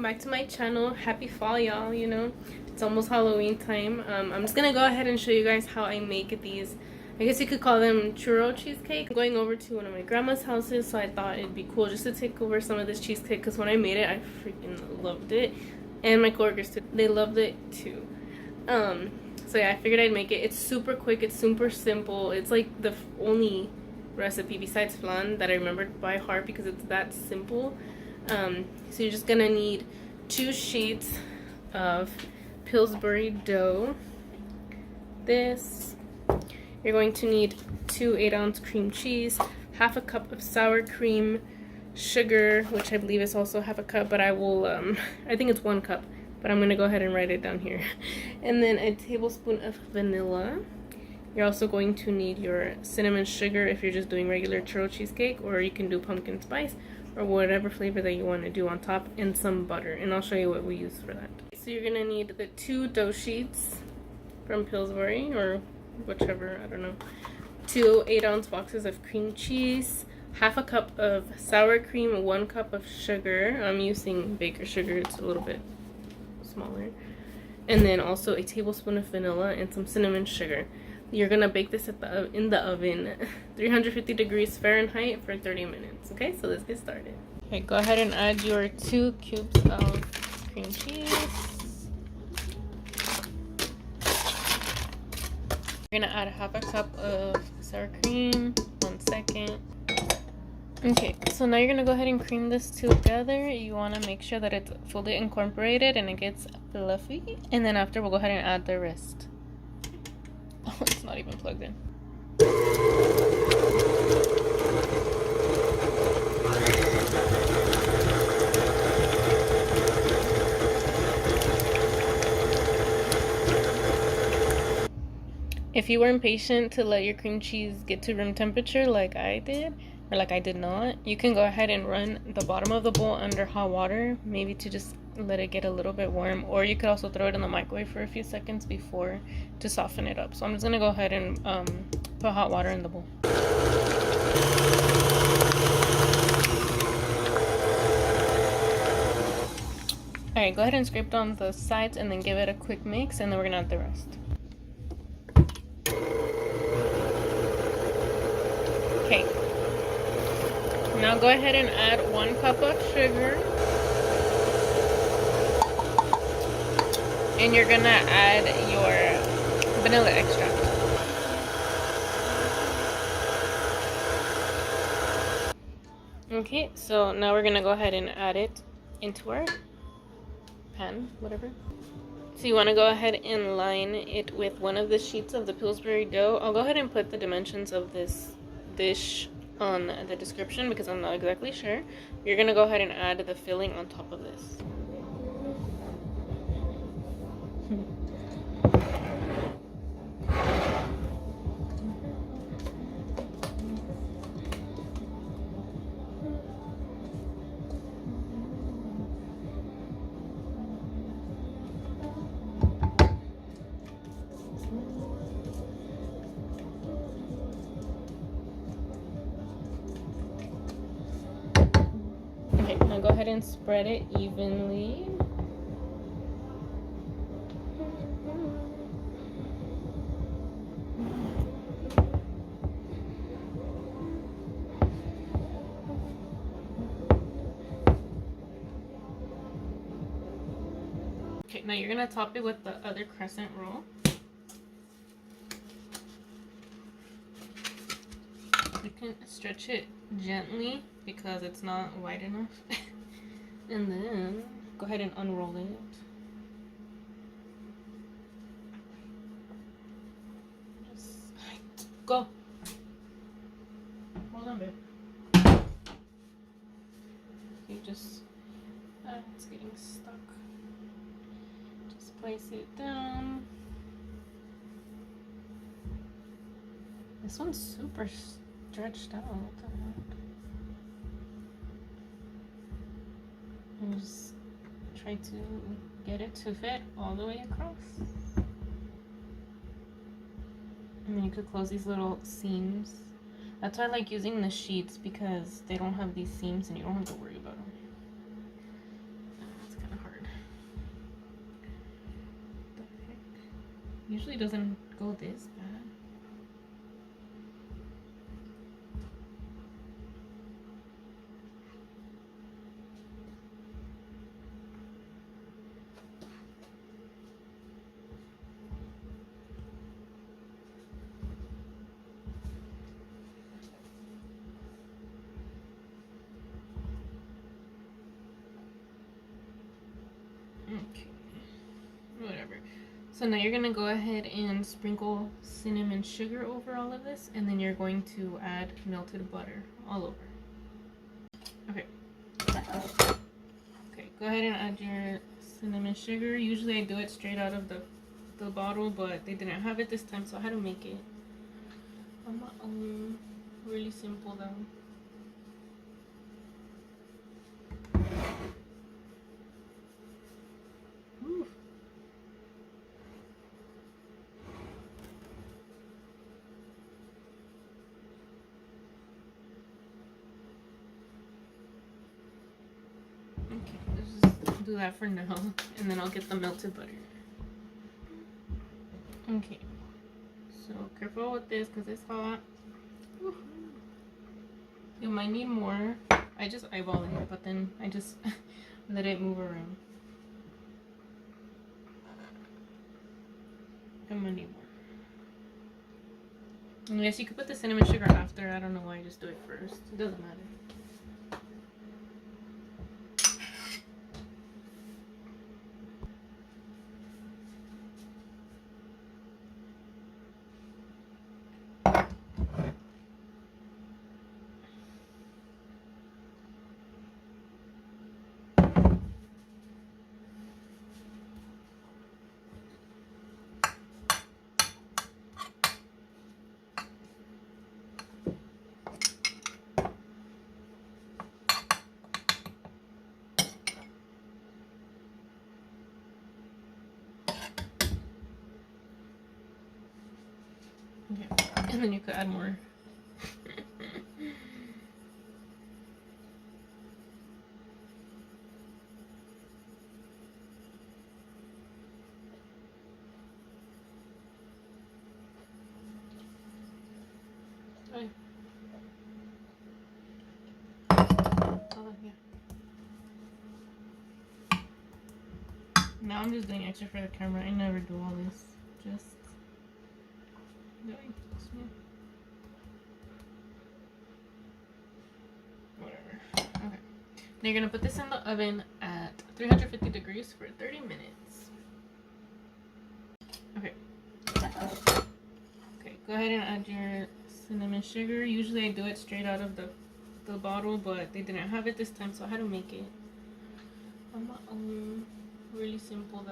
welcome back to my channel. Happy fall, y'all. You know, it's almost Halloween time. I'm just gonna go ahead and show you guys how I make these. I guess you could call them churro cheesecake. I'm going over to one of my grandma's houses, so I thought it'd be cool just to take over some of this cheesecake, because when I made it, I freaking loved it, and my coworkers too. They loved it too. So yeah, I figured I'd make it. It's super quick. It's super simple. It's like the only recipe besides flan that I remembered by heart because it's that simple. So you're just gonna need 2 sheets of pillsbury dough. You're going to need 2 8-ounce cream cheese, half a cup of sour cream, sugar, which I believe is also half a cup, but I will I think it's 1 cup, but I'm gonna go ahead and write it down here. And then a tablespoon of vanilla. You're also going to need your cinnamon sugar if you're just doing regular churro cheesecake, or you can do pumpkin spice or whatever flavor that you want to do on top, and some butter, and I'll show you what we use for that. So you're gonna need the 2 dough sheets from Pillsbury or whichever, I don't know, 2 8-ounce boxes of cream cheese, half a cup of sour cream, 1 cup of sugar. I'm using baker sugar, it's a little bit smaller, and then also a tablespoon of vanilla and some cinnamon sugar. You're gonna bake this in the oven, 350 degrees Fahrenheit for 30 minutes. Okay, so let's get started. Okay, go ahead and add your 2 cubes of cream cheese. You're gonna add half a cup of sour cream. 1 second. Okay, so now you're gonna go ahead and cream this together. You wanna make sure that it's fully incorporated and it gets fluffy. And then after, we'll go ahead and add the rest. Oh, it's not even plugged in. If you were impatient to let your cream cheese get to room temperature like I did, or like I did not, you can go ahead and run the bottom of the bowl under hot water, maybe to just let it get a little bit warm, or you could also throw it in the microwave for a few seconds before to soften it up. So I'm just gonna go ahead and put hot water in the bowl. Alright, go ahead and scrape down the sides and then give it a quick mix, and then we're gonna add the rest. Okay, now go ahead and add 1 cup of sugar. And you're gonna add your vanilla extract. Okay, so now we're gonna go ahead and add it into our pan, whatever. So you wanna go ahead and line it with one of the sheets of the Pillsbury dough. I'll go ahead and put the dimensions of this dish on the description because I'm not exactly sure. You're gonna go ahead and add the filling on top of this. Okay, now go ahead and spread it evenly. Okay, now you're gonna top it with the other crescent roll. You can stretch it gently because it's not wide enough. And then go ahead and unroll it. Just go. Hold on, babe. You just it's getting stuck. Just place it down. This one's super stretched out. And just try to get it to fit all the way across. And then you could close these little seams. That's why I like using the sheets, because they don't have these seams and you don't have to worry about them. It's kind of Usually doesn't go this bad. Okay, whatever. So now you're gonna go ahead and sprinkle cinnamon sugar over all of this, and then you're going to add melted butter all over. Okay. Okay, go ahead and add your cinnamon sugar. Usually I do it straight out of the bottle, but they didn't have it this time, so I had to make it on my own. Really simple though. Okay, let's just do that for now, and then I'll get the melted butter. Okay, so careful with this because it's hot. You might need more. I just eyeball it, but then I just let it move around. I'm gonna need more. And yes, you could put the cinnamon sugar after. I don't know why I just do it first. It doesn't matter. Okay, and then you could add more. Oh, yeah. Now I'm just doing extra for the camera. I never do all this. Just doing smooth. Whatever. Okay. Now you're gonna put this in the oven at 350 degrees for 30 minutes. Okay. Okay, go ahead and add your cinnamon sugar. Usually I do it straight out of the bottle, but they didn't have it this time, so I had to make it on my own. Really simple though.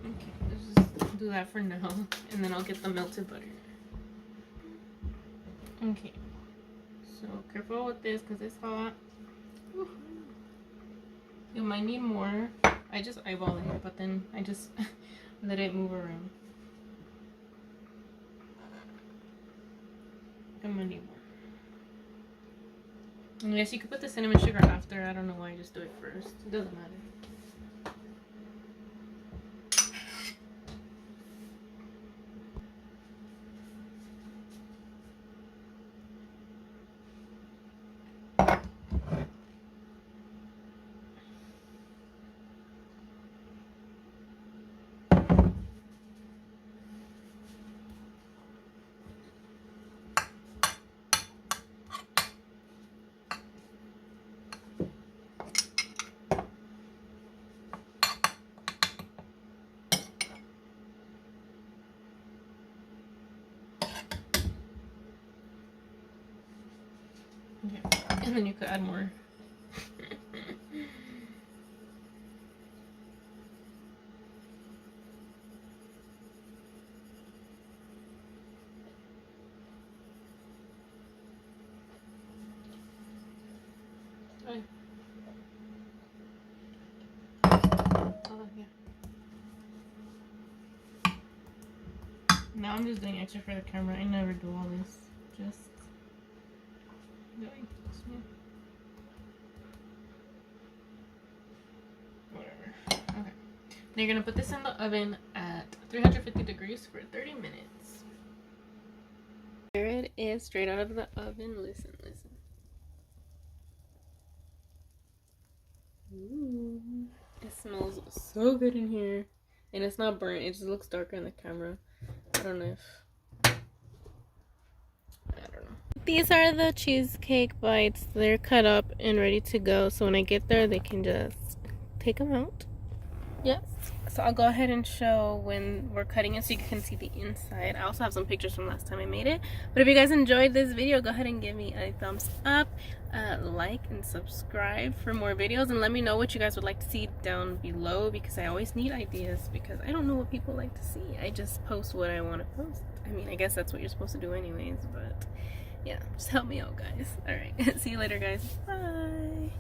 Okay, let's just do that for now, and then I'll get the melted butter. Okay, so careful with this because it's hot. You might need more. I just eyeball it, but then I just let it move around. I'm gonna need more. And yes, you could put the cinnamon sugar after. I don't know why I just do it first. It doesn't matter. Okay, and then you could add more. Oh, yeah. Now I'm just doing extra for the camera. I never do all this. Just doing this. Yeah. Whatever. Okay. Now you're gonna put this in the oven at 350 degrees for 30 minutes. Here it is, straight out of the oven. Listen, listen. Ooh, it smells so good in here. And it's not burnt, it just looks darker in the camera. I don't know. These are the cheesecake bites. They're cut up and ready to go. So when I get there, they can just take them out. Yes. So I'll go ahead and show when we're cutting it so you can see the inside. I also have some pictures from last time I made it. But if you guys enjoyed this video, go ahead and give me a thumbs up, like, and subscribe for more videos. And let me know what you guys would like to see down below, because I always need ideas, because I don't know what people like to see. I just post what I want to post. I mean, I guess that's what you're supposed to do anyways, but yeah, just help me out, guys. All right. See you later, guys. Bye.